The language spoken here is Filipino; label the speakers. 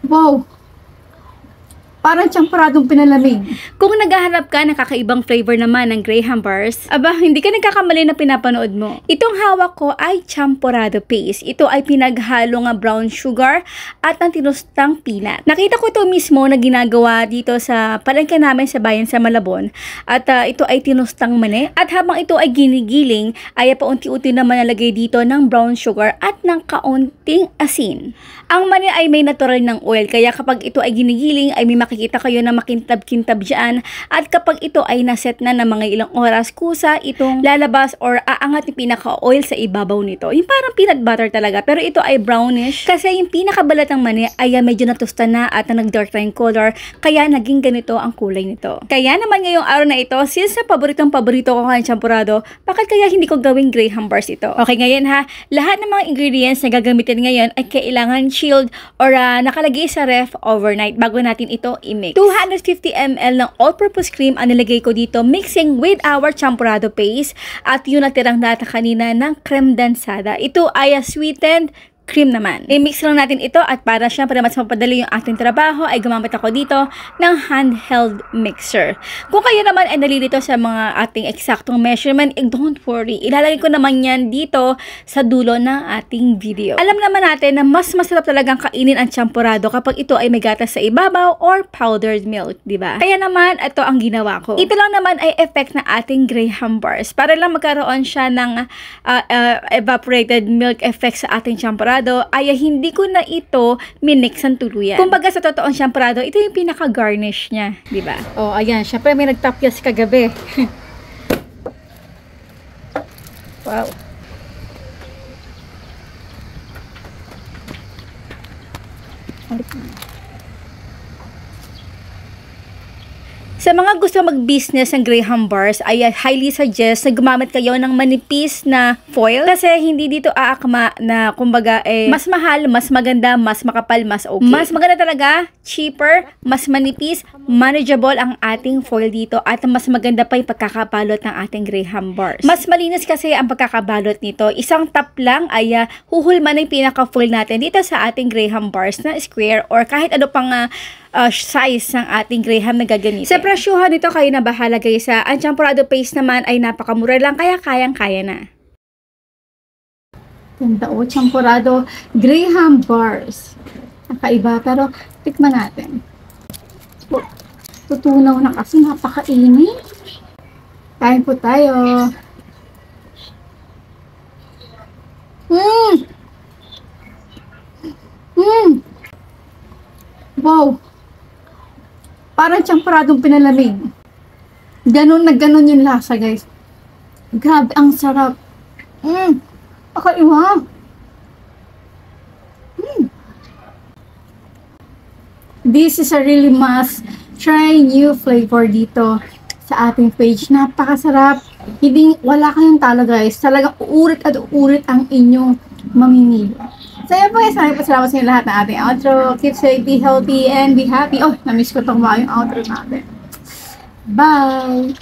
Speaker 1: Wow! Parang champoradong pinalamig.
Speaker 2: Kung naghahanap ka ng kakaibang flavor naman ng Graham bars, aba, hindi ka nagkakamali na pinapanood mo. Itong hawak ko ay champorado paste. Ito ay pinaghalo nga brown sugar at ang tinustang peanut. Nakita ko ito mismo na ginagawa dito sa palengke namin sa bayan sa Malabon. At ito ay tinustang mani. At habang ito ay ginigiling, ay paunti-unti naman nalagay dito ng brown sugar at ng kaunting asin. Ang mani ay may natural ng oil, kaya kapag ito ay ginigiling ay may makikita kayo na makintab-kintab dyan. At kapag ito ay naset na ng mga ilang oras, kusa itong lalabas or aangat yung pinaka-oil sa ibabaw nito. Yung parang peanut butter talaga, pero ito ay brownish kasi yung pinakabalat ng mani ay medyo natusta na at nag-dark na yung color, kaya naging ganito ang kulay nito. Kaya naman ngayong araw na ito, since na paborito ko ng champorado, bakit kaya hindi ko gawing Graham bars ito? Okay, ngayon ha, lahat ng mga ingredients na gagamitin ngayon ay kailangan chilled or nakalagay sa ref overnight bago natin ito i-mix. 250 ml ng all-purpose cream ang nilagay ko dito, mixing with our champorado paste at yung natirang data kanina ng creme dansada. Ito ay sweetened cream naman. I-mix lang natin ito at para syempre mas mapadali yung ating trabaho ay gumamit ako dito ng handheld mixer. Kung kayo naman ay nalilito sa mga ating eksaktong measurement, don't worry. Ilalagay ko naman yan dito sa dulo ng ating video. Alam naman natin na mas masarap talagang kainin ang champorado kapag ito ay may gatas sa ibabaw or powdered milk, di ba? Kaya naman ito ang ginawa ko. Ito lang naman ay effect na ating Graham bars para lang magkaroon siya ng evaporated milk effect sa ating champorado. Ay hindi ko na ito minix ang tuluyan. Kumbaga sa totoong champorado, ito yung pinaka-garnish niya, di ba? Oh, ayan, syempre may nagtapyas kagabi. Wow. Sa mga gusto mag-business ng Graham bars, ay highly suggest na gumamit kayo ng manipis na foil kasi hindi dito aakma na kumbaga mas mahal, mas maganda, mas makapal, mas okay. Mas maganda talaga, cheaper, mas manipis, manageable ang ating foil dito at mas maganda pa yung pagkakabalot ng ating Graham bars. Mas malinis kasi ang pagkakabalot nito. Isang tap lang ay huhulma na yung pinaka-foil natin dito sa ating Graham bars na square or kahit ano pang size ng ating Graham na gagamitin. Sa presyuhan nito, kayo na bahala guys. Ang champorado paste naman ay napakamura lang, kaya kayang-kaya na.
Speaker 1: Ganda o, champorado Graham bars. Nakaiba, pero tikman natin. Tutunaw na kasi napakainit. Kain po tayo. Wow! Parang champoradong pinalamig. Ganon na ganon yung lasa, guys. Grabe, ang sarap. Kakaiwa. This is a really must try new flavor dito sa ating page. Napakasarap. Hindi, wala kayong talo, guys. Talagang uurit at uurit ang inyong mamimili. So yun po guys, maraming pasalamat sa inyo lahat ng ating outro. Keep safe, be healthy, and be happy. Oh, na-miss ko itong mga yung outro natin. Bye!